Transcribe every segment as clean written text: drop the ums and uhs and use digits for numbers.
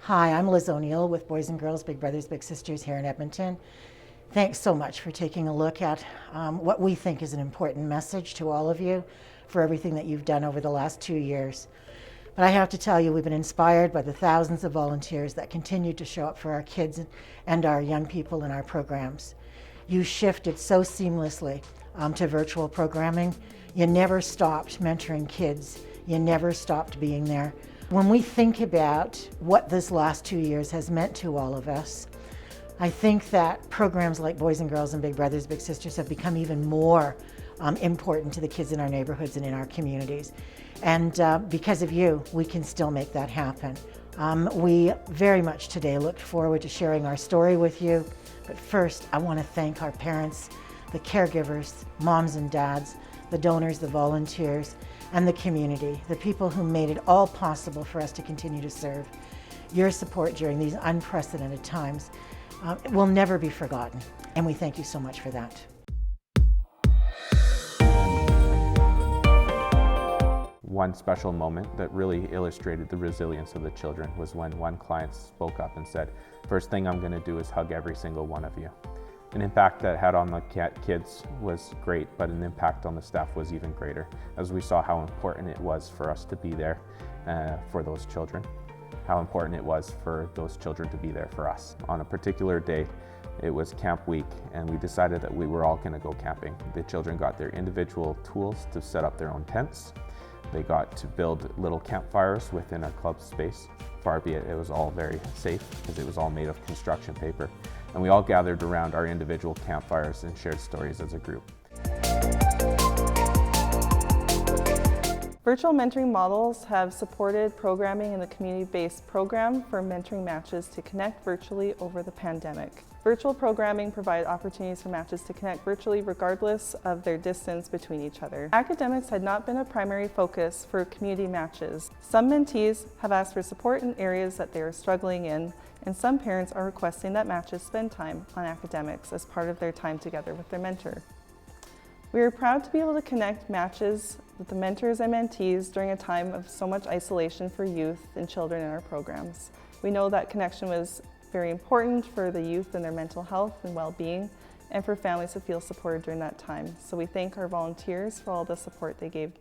Hi, I'm Liz O'Neill with Boys and Girls Big Brothers Big Sisters here in Edmonton. Thanks so much for taking a look at what we think is an important message to all of you for everything that you've done over the last 2 years. But I have to tell you, we've been inspired by the thousands of volunteers that continue to show up for our kids and our young people in our programs. You shifted so seamlessly to virtual programming. You never stopped mentoring kids. You never stopped being there. When we think about what this last 2 years has meant to all of us, I think that programs like Boys and Girls and Big Brothers Big Sisters have become even more important to the kids in our neighborhoods and in our communities. And because of you, we can still make that happen. We very much today look forward to sharing our story with you. But first, I want to thank our parents, the caregivers, moms and dads, the donors, the volunteers, and the community, the people who made it all possible for us to continue to serve. Your support during these unprecedented times will never be forgotten, and we thank you so much for that. One special moment that really illustrated the resilience of the children was when one client spoke up and said, "First thing I'm going to do is hug every single one of you." An impact that had on the kids was great, but an impact on the staff was even greater, as we saw how important it was for us to be there for those children, how important it was for those children to be there for us. On a particular day, it was camp week, and we decided that we were all going to go camping. The children got their individual tools to set up their own tents. They got to build little campfires within our club space. Far be it, it was all very safe because it was all made of construction paper. And we all gathered around our individual campfires and shared stories as a group. Virtual mentoring models have supported programming in the community-based program for mentoring matches to connect virtually over the pandemic. Virtual programming provided opportunities for matches to connect virtually regardless of their distance between each other. Academics had not been a primary focus for community matches. Some mentees have asked for support in areas that they are struggling in, and some parents are requesting that matches spend time on academics as part of their time together with their mentor. We are proud to be able to connect matches with the mentors and mentees during a time of so much isolation for youth and children in our programs. We know that connection was very important for the youth and their mental health and well-being, and for families to feel supported during that time. So we thank our volunteers for all the support they gave.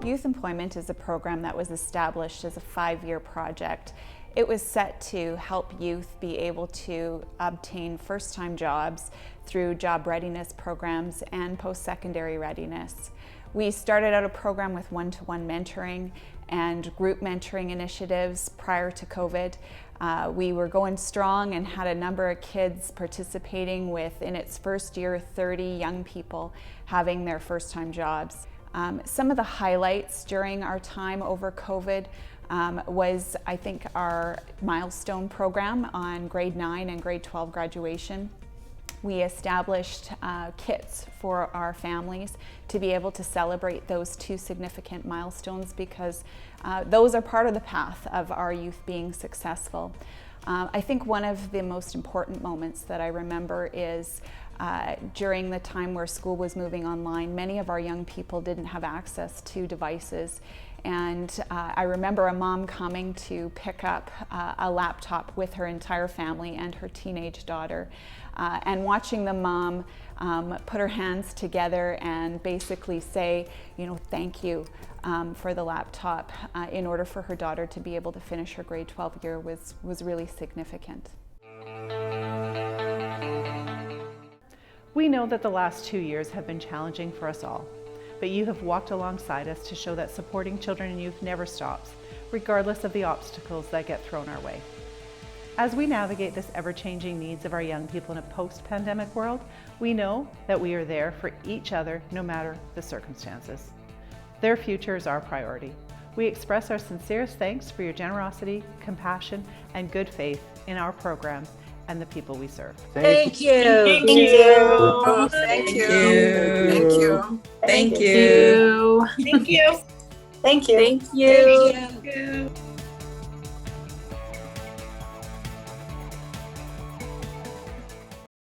Youth Employment is a program that was established as a 5-year project. It was set to help youth be able to obtain first-time jobs through job readiness programs and post-secondary readiness. We started out a program with one-to-one mentoring and group mentoring initiatives prior to COVID. We were going strong and had a number of kids participating with, in its first year, 30 young people having their first-time jobs. Some of the highlights during our time over COVID was, I think, our milestone program on grade 9 and grade 12 graduation. We established kits for our families to be able to celebrate those 2 significant milestones, because those are part of the path of our youth being successful. I think one of the most important moments that I remember is during the time where school was moving online. Many of our young people didn't have access to devices. And I remember a mom coming to pick up a laptop with her entire family and her teenage daughter, and watching the mom put her hands together and basically say, thank you for the laptop in order for her daughter to be able to finish her grade 12 year was really significant. We know that the last 2 years have been challenging for us all. But you have walked alongside us to show that supporting children and youth never stops, regardless of the obstacles that get thrown our way. As we navigate this ever-changing needs of our young people in a post-pandemic world, we know that we are there for each other no matter the circumstances. Their future is our priority. We express our sincerest thanks for your generosity, compassion, and good faith in our program and the people we serve. Thank you. Thank you. Thank you. Thank you. Thank you. Thank you. Thank you. Thank you. Thank you.